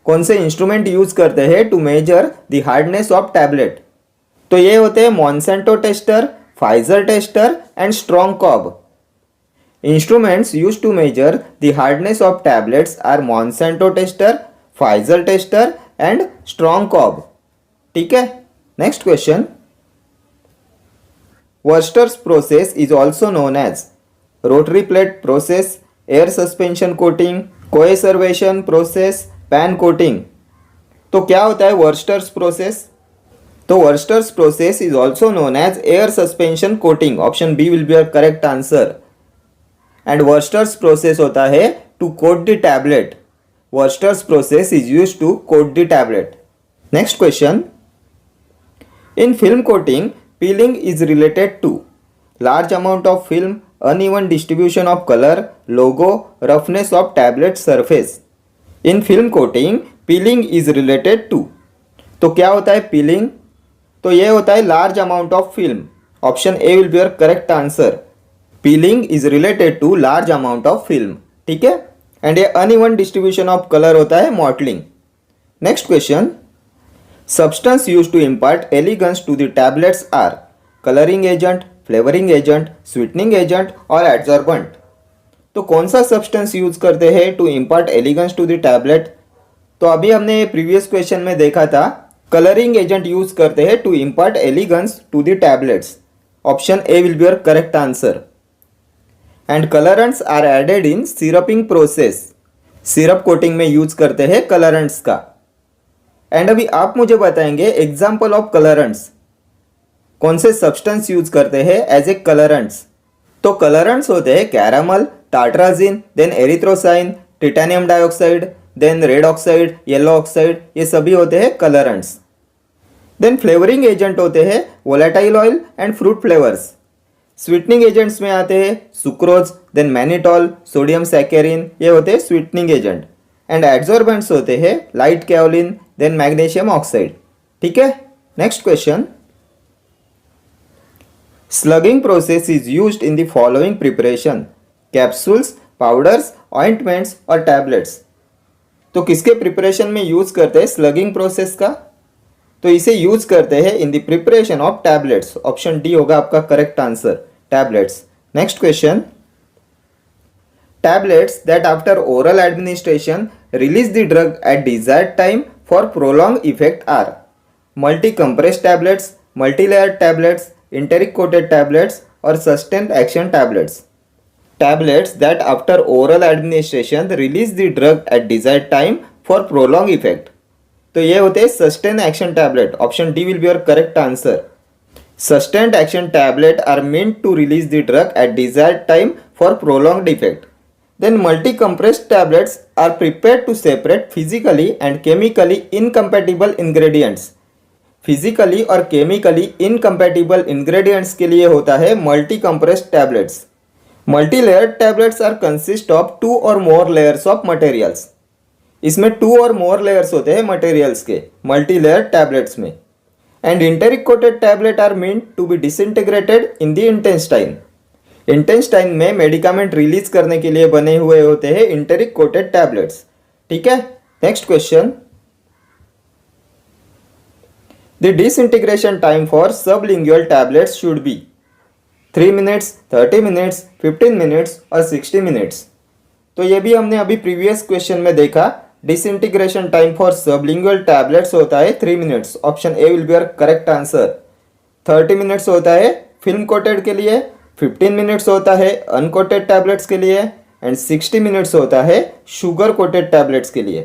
कौन से इंस्ट्रूमेंट यूज करते हैं to measure the hardness of tablet? तो ये होते हैं Monsanto tester, Pfizer tester, and strong cob. Instruments used to measure the hardness of tablets are Monsanto tester, Pfizer tester, and strong cob. ठीक है. Next question. Wurster's process is also known as rotary plate process, air suspension coating, coacervation process, pan coating. तो क्या होता है वर्स्टर्स प्रोसेस? तो Wurster's process is also known as air suspension coating. Option B will be your correct answer. And Wurster's process होता है to coat the tablet. Wurster's process is used to coat the tablet. Next question. In film coating, peeling is related to large amount of film, uneven distribution of color, logo, roughness of tablet surface. In film coating, peeling is related to. तो क्या होता है peeling? तो ये होता है large amount of film. Option A will be your correct answer. Peeling is related to large amount of film. ठीक है. एंड ये uneven distribution of color होता है mottling. Next question. Substance used to impart elegance to the tablets are coloring agent, flavoring agent, sweetening agent और adsorbent. तो कौन सा सब्सटेंस यूज करते हैं to impart elegance to the tablet? तो अभी हमने प्रीवियस क्वेश्चन में देखा था कलरिंग एजेंट यूज करते हैं to impart elegance to the tablets. Option A will be your correct answer. And colourants are added in syruping process. Syrup coating में यूज करते हैं कलरेंट्स का. एंड अभी आप मुझे बताएंगे एग्जाम्पल ऑफ कलरेंट्स. कौन से सब्सटेंस यूज करते हैं एज ए कलरेंट्स? तो कलरेंट्स होते हैं caramel, tartrazine, then erythrosine, titanium dioxide, then red oxide, yellow oxide, ये सभी होते हैं कलरेंट्स. देन फ्लेवरिंग एजेंट होते हैं volatile oil and fruit flavours. Sweetening agents में आते हैं सुक्रोज, देन मैनिटॉल, सोडियम सैकेरिन, ये होते हैं स्वीटनिंग एजेंट. एंड एड्सॉर्बेंट्स होते हैं लाइट कैओलिन, देन मैग्नीशियम ऑक्साइड. ठीक है. Next question. स्लगिंग process is used in the following preparation: capsules, powders, ointments और टैबलेट्स. तो किसके प्रिपरेशन में यूज करते हैं स्लगिंग प्रोसेस का? तो इसे यूज करते हैं in the preparation of tablets. Option D होगा आपका correct answer, tablets. Next question. Tablets that after oral administration release the drug at desired time for prolonged effect are multi-compressed tablets, multi-layered tablets, enteric coated tablets or sustained action tablets. Tablets that after oral administration release the drug at desired time for prolonged effect. तो ये होते हैं sustained action tablet. Option D will be your correct answer. Sustained action tablet are meant to release the drug at desired time for prolonged effect. Then multi-compressed tablets are prepared to separate physically and chemically incompatible ingredients. Physically और chemically incompatible ingredients के लिए होता है multi-compressed tablets. Multi-layered tablets are consist of 2 or more layers of materials. इसमें 2 और more layers होते हैं materials के multi-layered tablets में. And enteric coated tablet are meant to be disintegrated in the intestine. Intestine में मेडिकामेंट रिलीज करने के लिए बने हुए होते हैं इंटेरिक कोटेड टैबलेट्स. ठीक है. Next question. The disintegration time for sublingual tablets should be 3 minutes, 30 minutes, 15 minutes और 60 मिनट्स. तो ये भी हमने अभी प्रीवियस क्वेश्चन में देखा. Disintegration time for sublingual tablets होता है 3 minutes. Option A will be your correct answer. 30 minutes होता है फिल्म कोटेड के लिए, 15 मिनट्स होता है अनकोटेड टैबलेट्स के लिए एंड 60 मिनट्स होता है शुगर कोटेड टैबलेट्स के लिए.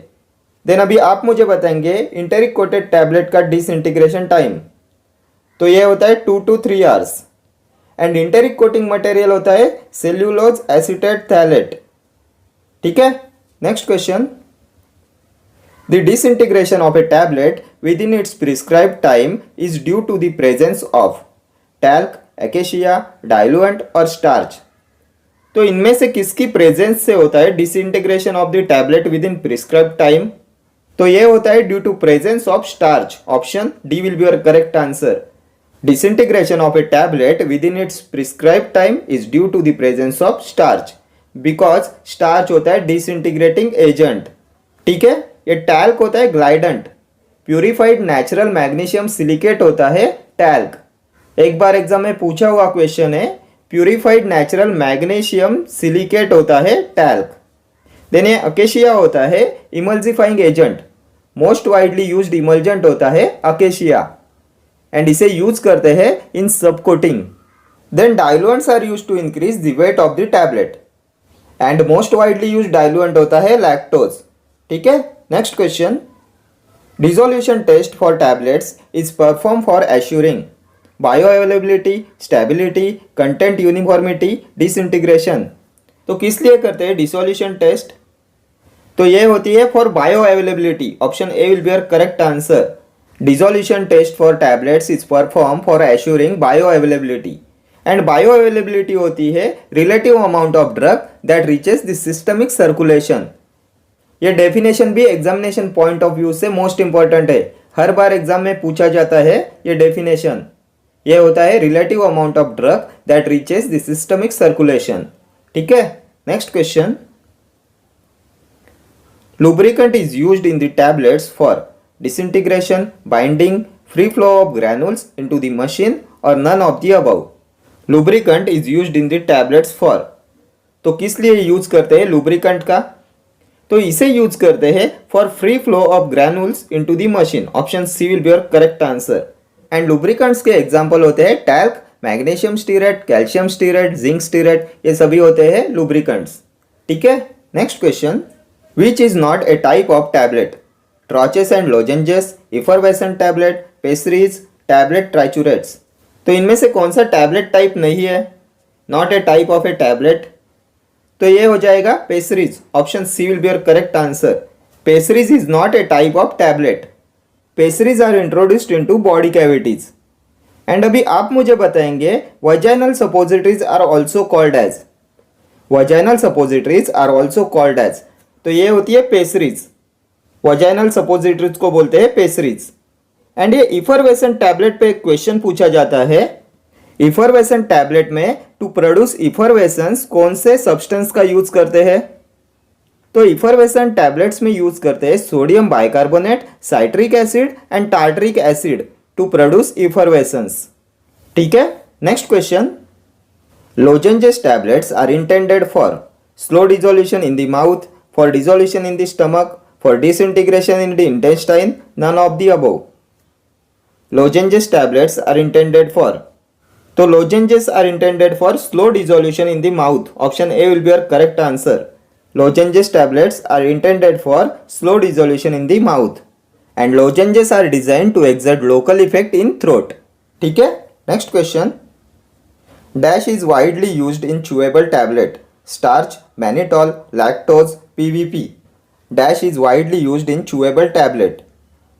देन अभी आप मुझे बताएंगे इंटेरिक कोटेड टैबलेट का डिसइंटीग्रेशन टाइम. तो ये होता है 2 to 3 hours. And enteric coating material होता है सेल्यूलोज एसीटेट थैलेट. ठीक है. Next question. The disintegration of a tablet within its prescribed time is due to the presence of talc, acacia, diluent और स्टार्च. तो इनमें से किसकी प्रेजेंस से होता है disintegration of the tablet within prescribed time? तो ये होता है due to presence of starch. Option D will be your correct answer. Disintegration of a tablet within its prescribed time is due to the presence of starch because starch होता है डिसइंटीग्रेटिंग एजेंट. ठीक है. ये टैल्क होता है glidant. Purified natural magnesium silicate होता है टैल्क. एक बार एग्जाम में पूछा हुआ क्वेश्चन है, प्यूरिफाइड नेचुरल मैग्नीशियम सिलिकेट होता है टैल्क। देन ये अकेशिया होता है emulsifying agent, most widely used emulgent होता है अकेशिया एंड इसे यूज करते हैं इन सब coating. Then diluents are used to increase the weight of the tablet and most widely used diluent होता है लैक्टोज। ठीक है, next question, dissolution test for tablets is perform for assuring bioavailability, stability, content uniformity, disintegration. तो किस लिए करते हैं डिसोल्यूशन टेस्ट? तो ये होती है for bioavailability, option A will be your correct answer. Dissolution test for tablets is perform for assuring bioavailability and bioavailability होती है relative amount of drug that reaches the systemic circulation. ये डेफिनेशन भी एग्जामिनेशन पॉइंट ऑफ व्यू से मोस्ट इंपॉर्टेंट है, हर बार एग्जाम में पूछा जाता है ये डेफिनेशन। ये होता है relative amount of drug that reaches the systemic circulation. ठीक है, next question, lubricant is used in the tablets for disintegration, binding, free flow of granules into the machine or none of the above. Lubricant is used in the tablets for, तो किस लिए यूज करते हैं lubricant का? तो इसे यूज करते हैं for free flow of granules into the machine, option C will be your correct answer. And lubricants के एग्जांपल होते हैं talc, magnesium stearate, calcium stearate, zinc stearate, ये सभी होते हैं लुब्रिकेंट्स। ठीक है, next question, which is not a type of tablet? Troches and lozenges, effervescent tablet, pessaries, tablet triturates। तो इनमें से कौन सा टैबलेट टाइप नहीं है? Not a type of a tablet, तो ये हो जाएगा pessaries, option C will be your correct answer. Pessaries is not a type of tablet. Pessaries are introduced into body cavities. And अभी आप मुझे बताएंगे vaginal suppositories are also called as, vaginal suppositories are also called as, तो ये होती है पेसरीज, वजाइनल सपोजिटरीज को बोलते हैं पेसरीज। एंड ये इफरवेसेंट टैबलेट पे क्वेश्चन पूछा जाता है, इफरवेसेंट टैबलेट में टू प्रोड्यूस इफरवेसेंस कौन से सब्सटेंस का यूज करते हैं? तो इफरवेसेंट टैबलेट्स में यूज करते हैं sodium bicarbonate, citric acid and tartaric acid to produce effervescence. ठीक है, next question, lozenges tablets are intended for slow dissolution in the mouth, for dissolution in the stomach, for disintegration in the intestine, none of the above. Lozenges tablets are intended for, तो lozenges are intended for slow dissolution in the mouth, option A will be your correct answer. Lozenges tablets are intended for slow dissolution in the mouth and lozenges are designed to exert local effect in throat. ठीक है, next question, dash is widely used in chewable tablet, starch, mannitol, lactose, PVP. Dash is widely used in chewable tablet,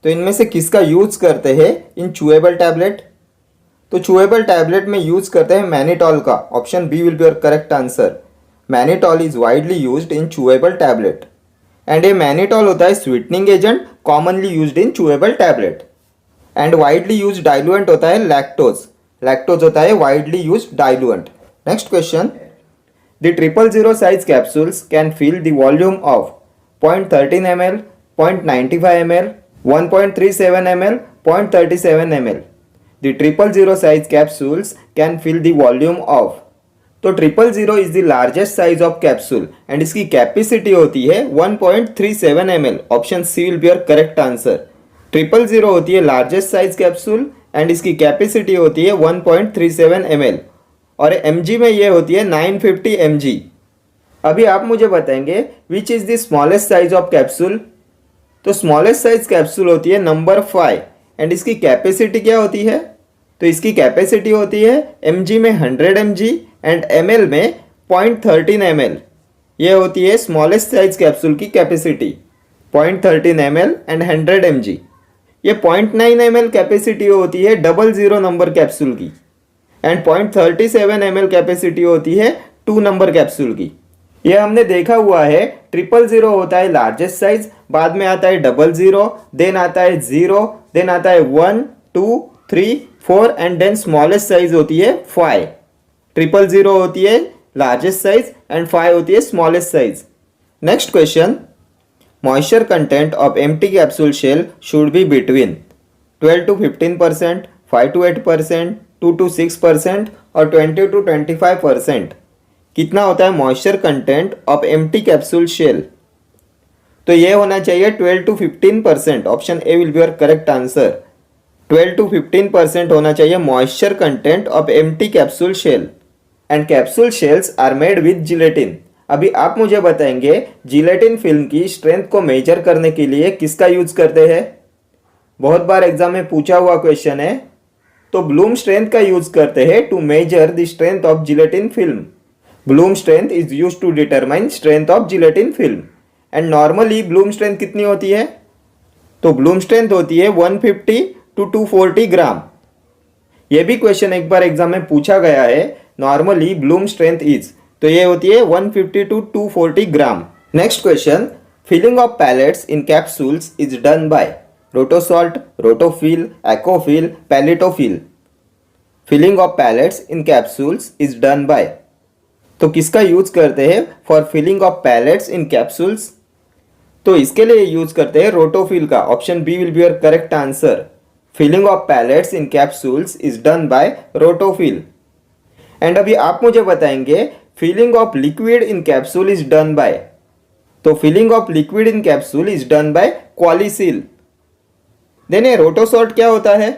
तो इनमें से किसका यूज करते हैं इन चूएबल टैबलेट? तो चूएबल टैबलेट में यूज करते हैं मैनिटॉल का, option B will be your correct answer. Mannitol is widely used in chewable tablet and ये मैनिटॉल होता है sweetening agent commonly used in chewable tablet. And widely used diluent होता है लैक्टोज, लैक्टोज होता है widely used diluent. Next question, the 000 size capsules can fill the volume of 0.13 ml, 0.95 ml, 1.37 ml, 0.37 ml. The 000 size capsules can fill the volume of, तो 000 is the largest size of capsule and इसकी कैपेसिटी होती है 1.37 ml, option C will be your correct answer। 000 होती है लार्जेस्ट साइज कैप्सूल एंड इसकी कैपेसिटी होती है 1.37 ml और mg में ये होती है 950 mg। अभी आप मुझे बताएंगे which is the smallest size of capsule? तो स्मॉलेस्ट साइज कैप्सूल होती है नंबर 5 एंड इसकी कैपेसिटी क्या होती है? तो इसकी कैपेसिटी होती है mg में 100 mg एंड ml में 0.13 ml। ये होती है स्मॉलेस्ट साइज कैप्सूल की कैपेसिटी, 0.13 ml एंड 100 mg। ये 0.9 ml कैपेसिटी होती है 00 नंबर कैप्सूल की एंड 0.37 ml कैपेसिटी होती है 2 नंबर कैप्सूल की। ये हमने देखा हुआ है 000 होता है लार्जेस्ट साइज, बाद में आता है 00, देन आता है 0, देन आता है 1, 2, 3, 4 एंड देन स्मॉलेस्ट साइज होती है 5। 000 होती है लार्जेस्ट साइज एंड 5 होती है smallest size. Next question, moisture content of empty capsule shell should be between 12 to 15%, 5 to 8%, 2 to 6% और 20 to 25%। कितना होता है moisture content of empty capsule shell? तो ये होना चाहिए 12 to 15%। Option A will be your correct answer. 12 to 15% होना चाहिए moisture content of empty capsule shell. And capsule shells are made with gelatin. अभी आप मुझे बताएंगे जिलेटिन फिल्म की स्ट्रेंथ को मेजर करने के लिए किसका यूज करते हैं? बहुत बार एग्जाम में पूछा हुआ क्वेश्चन है। तो ब्लूम स्ट्रेंथ का यूज करते हैं to measure the strength of gelatin film. Bloom strength is use to determine strength of gelatin film. And normally bloom strength कितनी होती है? तो ब्लूम स्ट्रेंथ होती है 150 to 240 ग्राम। ये भी क्वेश्चन एक बार एग्जाम में पूछा गया है। नॉर्मली ब्लूम स्ट्रेंथ इज, तो ये होती है 150 to 240 gram. Next question, filling of pellets in capsules is done by Rotosort, Rotofil, Accofil, Pelletofil. Filling of pellets in capsules is done by, तो किसका यूज करते हैं for filling of pellets in capsules? तो इसके लिए यूज करते हैं रोटोफिल का। Option B will be your correct answer. Filling of pellets in capsules is done by Rotofil. And अभी आप मुझे बताएंगे filling of liquid in capsule is done by. तो filling of liquid in capsule is done by Qualisil. Then ये रोटोसॉर्ट क्या होता है?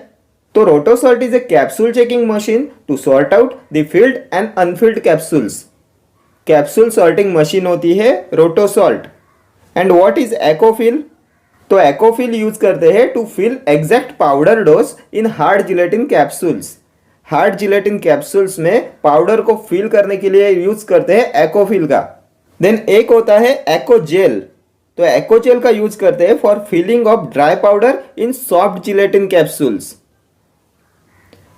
तो Rotosort is a capsule checking machine to sort out the filled and unfilled capsules. Capsule sorting machine होती है Rotosort. And what is Accofil? तो एक्ोफिल यूज करते हैं to fill exact powder dose in hard gelatin capsules. Hard gelatin capsules में पाउडर को फिल करने के लिए यूज करते हैं एक्ोफिल का। देन एक होता है एक्ोजेल। तो एक्ोजेल का यूज करते हैं for filling of dry powder in soft gelatin capsules.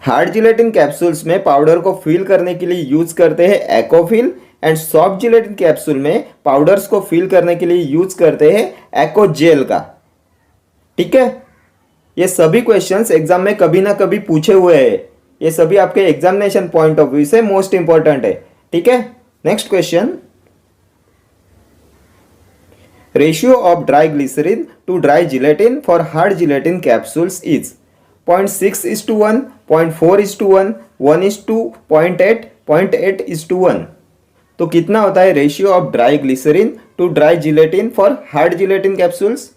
Hard gelatin capsules में पाउडर को फिल करने के लिए यूज करते हैं Accofil. And soft gelatin capsule में पाउडर्स को फिल करने के लिए यूज करते हैं एक्ोजेल का। ठीक है, ये सभी क्वेश्चंस एग्जाम में कभी ना कभी पूछे हुए हैं। ये सभी आपके एग्जामिनेशन पॉइंट ऑफ व्यू से मोस्ट इंपॉर्टेंट है। ठीक है, next question, ratio of dry glycerine to dry gelatin for hard gelatin capsules is 0.6:1, 0.4:1, 1:0.8, 0.8:1। तो कितना होता है ratio of dry glycerine to dry gelatin for hard gelatin capsules?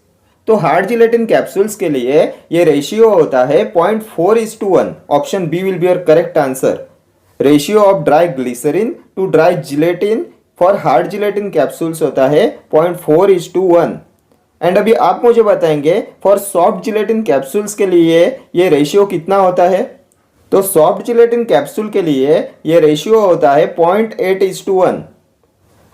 तो हार्ड जिलेटिन कैप्सूल्स के लिए ये रेशियो होता है 0.4:1। Option B will be your correct answer. Ratio of dry glycerine to dry gelatin for hard gelatin capsules होता है 0.4:1। एंड अभी आप मुझे बताएंगे फॉर सॉफ्ट जिलेटिन कैप्सूल्स के लिए ये रेशियो कितना होता है? तो सॉफ्ट जिलेटिन कैप्सूल के लिए ये रेशियो होता है 0.8:1।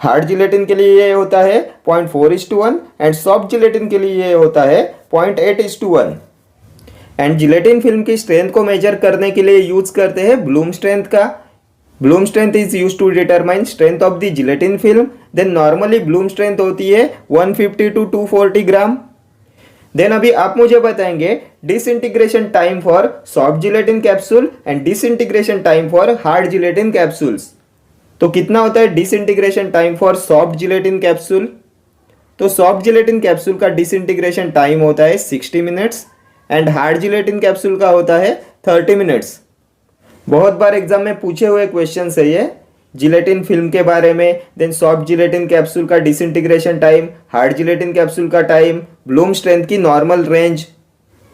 हार्ड जिलेटिन के लिए ये होता है 0.4:1 एंड सॉफ्ट जिलेटिन के लिए ये होता है 0.8:1। एंड जिलेटिन फिल्म की स्ट्रेंथ को मेजर करने के लिए यूज करते हैं ब्लूम स्ट्रेंथ का। Bloom strength is use to determine strength of the gelatin film. Then normally bloom strength होती है 150 to 240 ग्राम। देन अभी आप मुझे बताएंगे disintegration time for soft gelatin capsule and disintegration time for hard gelatin capsules. तो कितना होता है disintegration time for soft gelatin capsule? तो सॉफ्ट जिलेटिन कैप्सूल का डिसइंटीग्रेशन टाइम होता है 60 minutes and hard gelatin capsule का होता है 30 मिनट्स। बहुत बार एग्जाम में पूछे हुए क्वेश्चन है ये जिलेटिन फिल्म के बारे में। देन सॉफ्ट जिलेटिन कैप्सूल का disintegration time, hard gelatin capsule का टाइम, ब्लूम स्ट्रेंथ की नॉर्मल रेंज।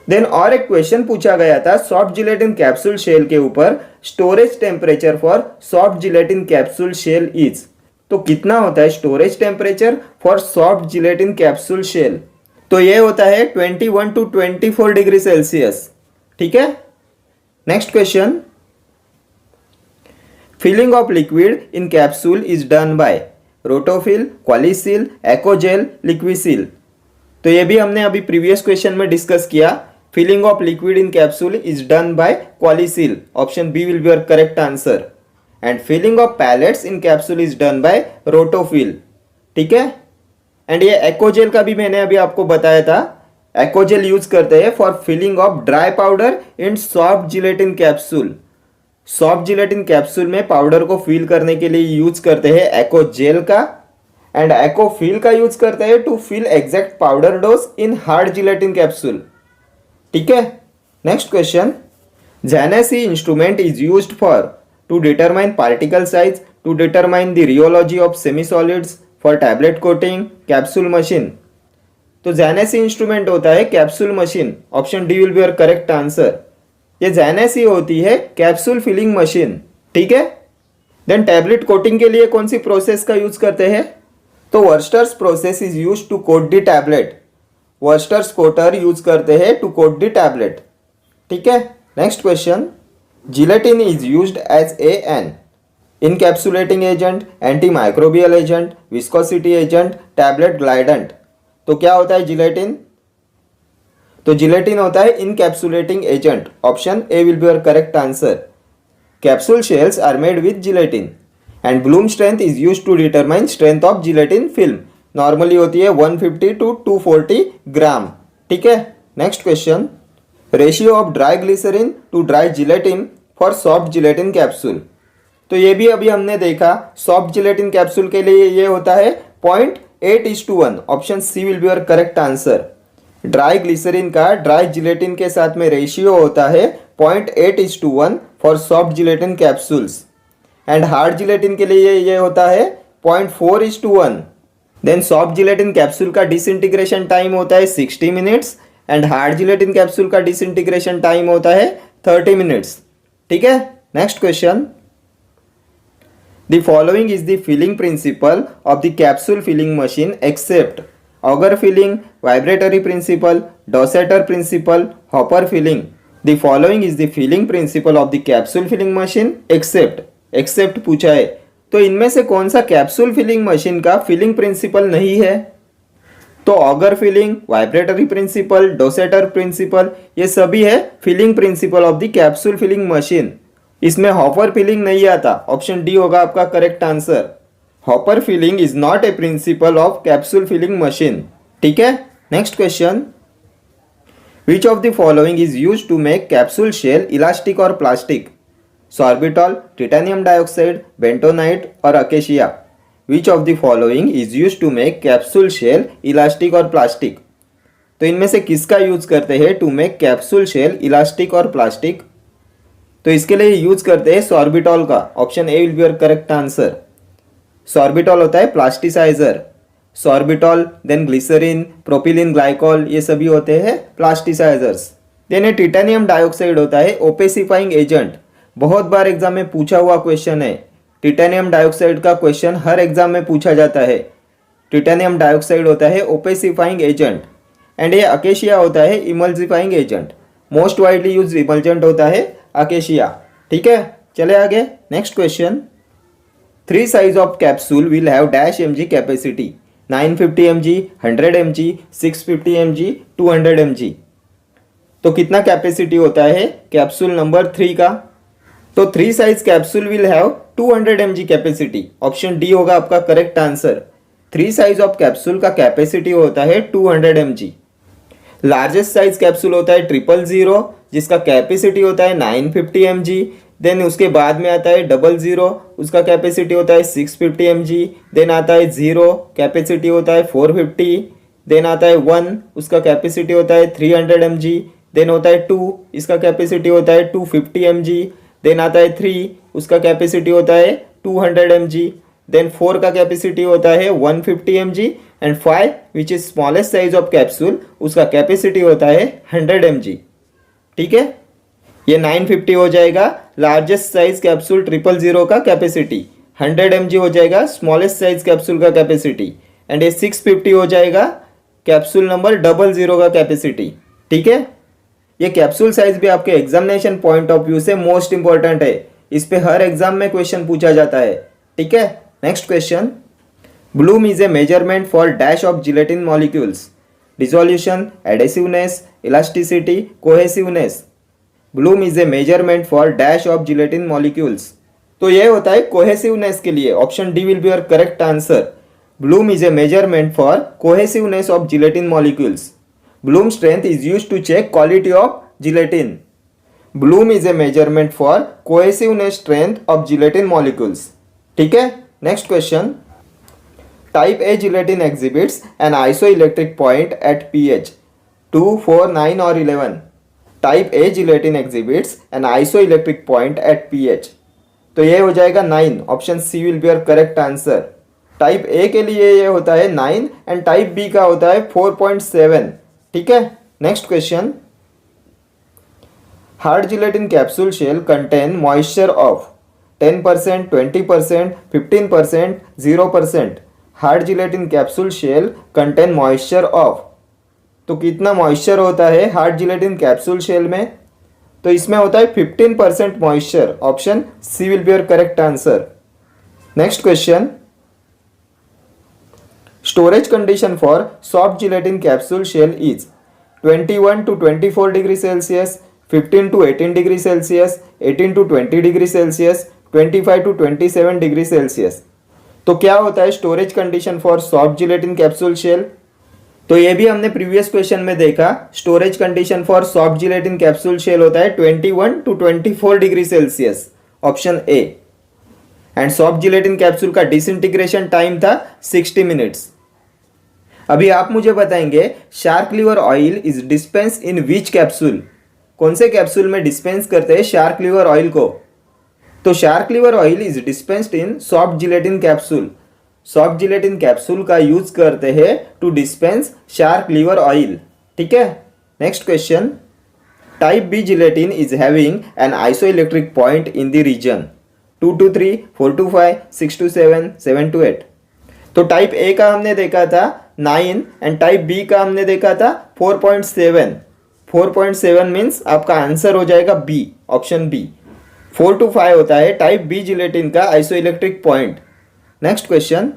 देन और एक क्वेश्चन पूछा गया था सॉफ्ट जिलेटिन कैप्सूल शेल के ऊपर, storage temperature for soft gelatin capsule shell is. तो कितना होता है storage temperature for soft gelatin capsule shell? तो ये होता है 21 to 24 डिग्री सेल्सियस। ठीक है, next question, filling of liquid in capsule is done by Rotofil, Qualisil, Accogel, Liquisil. तो ये भी हमने अभी प्रीवियस क्वेश्चन में डिस्कस किया। Filling of liquid in capsule is done by Qualisil. Option B will be your correct answer. And filling of pellets in capsule is done by Rotofil. ठीक है, एंड ये एक्ोजेल का भी मैंने अभी आपको बताया था। एक्ोजेल यूज करते हैं for filling of dry powder in soft gelatin capsule. Soft gelatin capsule में पाउडर को फिल करने के लिए यूज करते हैं एक्ोजेल का। एंड एक्ोफिल का यूज करते हैं to fill exact powder dose in hard gelatin capsule. ठीक है, next question, Janesse instrument is used for to determine particle size, to determine the rheology of semi-solids, for tablet coating, capsule machine. तो Janesse इंस्ट्रूमेंट होता है capsule machine. Option D will be your correct answer. ये Janesse होती है कैप्सूल फिलिंग मशीन. ठीक है. देन टैबलेट कोटिंग के लिए कौन सी प्रोसेस का यूज करते हैं? तो Wurster's process is use to coat the tablet. Wurster's coater use करते हैं टू कोट द टैबलेट. ठीक है. Next question. Gelatin is used as an encapsulating agent, anti microbial agent, viscosity agent, tablet glidant. तो क्या होता है जिलेटिन? तो जिलेटिन होता है encapsulating agent. Option A will be your correct answer. Capsule shells are made with gelatin and bloom strength is used to determine strength of gelatin film. Normally होती है 150 टू 240 ग्राम. ठीक है. Next question. Ratio of dry glycerine to dry gelatin for soft gelatin capsule. तो ये भी अभी हमने देखा. सॉफ्ट जिलेटिन कैप्सूल के लिए ये होता है 0.8:1. Option C will be your correct answer. Dry glycerine का ड्राई जिलेटिन के साथ में रेशियो होता है 0.8:1 for soft gelatin capsules and hard gelatin के लिए ये होता है 0.4:1. देन सॉफ्ट जिलेटिन कैप्सूल का डिसइंटीग्रेशन टाइम होता है 60 minutes and hard gelatin capsule का डिसइंटीग्रेशन टाइम होता है 30 मिनट्स. ठीक है. Next question. The following is the filling principle of the capsule filling machine except auger filling, vibratory principle, Dosseter principle, hopper filling. The following is the filling principle of the capsule filling machine except पूछा है. तो इनमें से कौन सा कैप्सूल फिलिंग मशीन का फिलिंग प्रिंसिपल नहीं है? तो auger filling, vibratory principle, dosator principle, ये सभी है filling principle of the capsule filling machine. इसमें हॉपर फिलिंग नहीं आता. ऑप्शन डी होगा आपका correct answer. Hopper filling is not a principle of capsule filling machine. ठीक है. Next question. Which of the following is use to make capsule shell elastic और plastic? Sorbitol, titanium dioxide, bentonite और acacia. Which of the following is use to make capsule shell elastic और प्लास्टिक? तो इनमें से किसका यूज करते हैं to make capsule shell elastic और प्लास्टिक? तो इसके लिए यूज करते हैं सॉर्बिटॉल का. Option A will be your correct answer. Sorbitol होता है plasticizer. Sorbitol, then glycerine, propylene glycol, ये सभी होते हैं प्लास्टिसाइजर्स. देन ये टिटेनियम डाइऑक्साइड होता है ओपेसिफाइंग एजेंट. बहुत बार एग्जाम में पूछा हुआ क्वेश्चन है. टिटेनियम डाइऑक्साइड का क्वेश्चन हर एग्जाम में पूछा जाता है. टिटेनियम डाइऑक्साइड होता है ओपेसिफाइंग एजेंट एंड ये अकेशिया होता है emulsifying agent. Most widely use emulgent होता है अकेशिया. ठीक है. चले आगे. Next question. 3 size of capsule will have dash mg capacity. 950 mg, 100 mg, 650 mg, 200 mg. तो कितना कैपेसिटी होता है कैप्सूल नंबर 3 का? तो 3 size capsule will have 200 mg capacity. Option D होगा आपका correct answer. 3 size of capsule का कैपेसिटी होता है 200 mg. लार्जेस्ट साइज कैप्सूल होता है 000 जिसका कैपेसिटी होता है 950 mg. देन उसके बाद में आता है 00, उसका कैपेसिटी होता है 650 mg. देन आता है 0, कैपेसिटी होता है 450. देन आता है 1, उसका कैपेसिटी होता है 300 mg. देन होता है 2, इसका कैपेसिटी होता है 250 mg. देन आता है 3, उसका कैपेसिटी होता है 200 mg. देन 4 का कैपेसिटी होता है 150 mg and 5 which is smallest size of capsule, उसका कैपेसिटी होता है 100 mg. ठीक है. ये 950 हो जाएगा लार्जेस्ट साइज कैप्सूल 000 का कैपेसिटी. 100 mg हो जाएगा स्मॉलेस्ट साइज कैप्सूल का कैपेसिटी एंड ये 650 हो जाएगा कैप्सूल नंबर 00 का कैपेसिटी. ठीक है. ये कैप्सूल साइज भी आपके एग्जामिनेशन पॉइंट ऑफ व्यू से मोस्ट इंपॉर्टेंट है. इस पे हर एग्जाम में क्वेश्चन पूछा जाता है. ठीक है. Next question. Bloom is a measurement for dash of gelatin molecules. Dissolution, adhesiveness, elasticity, cohesiveness. Bloom is a measurement for dash of gelatin molecules. तो ये होता है कोहेसिवनेस के लिए. Option D will be your correct answer. Bloom is a measurement for cohesiveness of gelatin molecules. Bloom strength is used to check quality of gelatin. Bloom is a measurement for cohesiveness strength of gelatin molecules. ठीक है. Next question. Type A gelatin exhibits an isoelectric point at pH 2, 4, 9 और 11. Type A gelatin exhibits an isoelectric point at pH. तो ये हो जाएगा 9, option C will be your correct answer. Type A के लिए ये होता है 9 एंड टाइप बी का होता है 4.7। ठीक है, next question. Hard gelatin capsule shell contain moisture of 10%, 20%, 15%, 0%। Hard gelatin capsule shell contain moisture of, तो कितना मॉइस्चर होता है हार्ड जिलेटिन कैप्सूल शेल में? तो इसमें होता है 15% moisture, option C will be your correct answer. Next question. Storage condition for soft gelatin capsule shell is 21 to 24 degree Celsius, 15 to 18 degree Celsius, 18 to 20 degree Celsius, 25 to 27 degree Celsius. तो क्या होता है storage condition for soft gelatin capsule shell? तो ये भी हमने प्रीवियस क्वेश्चन में देखा। Storage condition for soft gelatin capsule shell होता है 21 to 24 degree Celsius, option A. And soft gelatin capsule का डिसइंटीग्रेशन टाइम था 60 मिनट्स। अभी आप मुझे बताएंगे shark liver oil is dispense in which capsule? कौन से कैप्सूल में डिस्पेंस करते हैं शार्क लीवर ऑयल को? तो shark liver oil is dispensed in soft gelatin capsule. Soft gelatin capsule का यूज करते हैं to dispense shark liver oil. ठीक है, next question. Type B gelatin is having an isoelectric point in the region 2 to 3, 4 to 5, 6 to 7, 7 to 8। तो टाइप ए का हमने देखा था 9 एंड टाइप बी का हमने देखा था 4.7। 4.7 मीन्स आपका आंसर हो जाएगा बी, ऑप्शन बी। 4 to 5 होता है टाइप बी जिलेटिन का isoelectric point. Next question.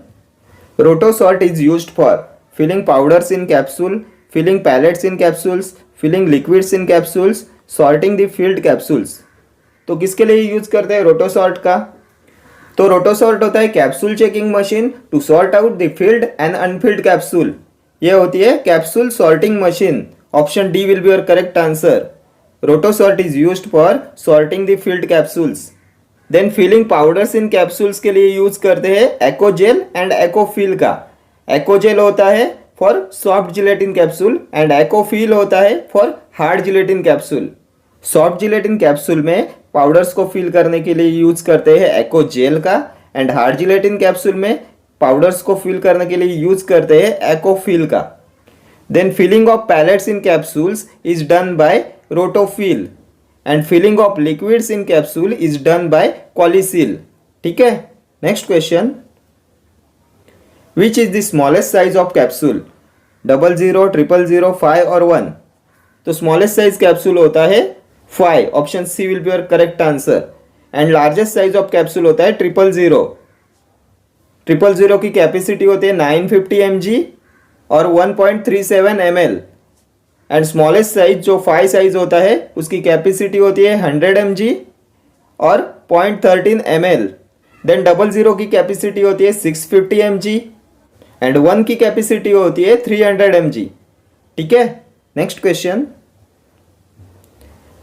Rotosort is used for filling powders in capsule, filling pellets in capsules, filling liquids in capsules, sorting the filled capsules. तो किसके लिए यूज करते हैं रोटोसॉल्ट का? तो रोटोसॉल्ट होता है capsule checking machine to sort out the filled and unfilled capsule. ये होती है capsule sorting machine, option D will be your correct answer. Rotosort is used for sorting the filled capsules. Then filling powders in capsules के लिए यूज करते हैं एक्ोजेल एंड एक्ोफिल का। एक्ोजेल होता है for soft gelatin capsule and Accofil होता है for hard gelatin capsule. Soft gelatin capsule में पाउडर्स को फिल करने के लिए यूज करते हैं एक्ोजेल का एंड हार्ड जिलेटिन कैप्सूल में पाउडर्स को फिल करने के लिए यूज करते हैं एक्ोफिल का। Then filling of pellets in capsules is done by Rotofil and filling of liquids in capsule is done by Qualisil. ठीक है, next question. Which is the smallest size of capsule? 00, 000, 5 और 1। तो स्मॉलेस्ट साइज कैप्सूल होता है 5, option C will be your correct answer. And largest size of capsule होता है 000। 000 की कैपेसिटी होती है 950 mg और 1.37 ml। एंड स्मॉलेस्ट साइज जो 5 साइज होता है उसकी कैपेसिटी होती है 100 mg और 0.13 ml। देन 00 की कैपेसिटी होती है 650 mg एंड 1 की कैपेसिटी होती है 300 mg। ठीक है, next question.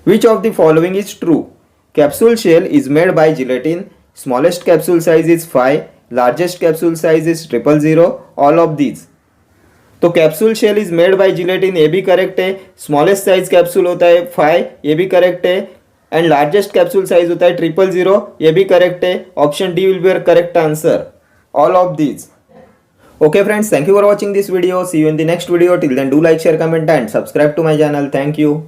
Which of the following is true? Capsule shell is made by gelatin, smallest capsule size is 5, largest capsule size is 000, all of these. तो capsule shell is made by gelatin, ये भी करेक्ट है। स्मॉलेस्ट साइज कैप्सूल होता है 5, ये भी करेक्ट है। एंड लार्जेस्ट कैप्सूल साइज होता है 000, ये भी करेक्ट है। Option D will be your correct answer, all of these. Okay friends, thank you for watching this video. See you in the next video. Till then, do like, share, comment and subscribe to my channel. Thank you.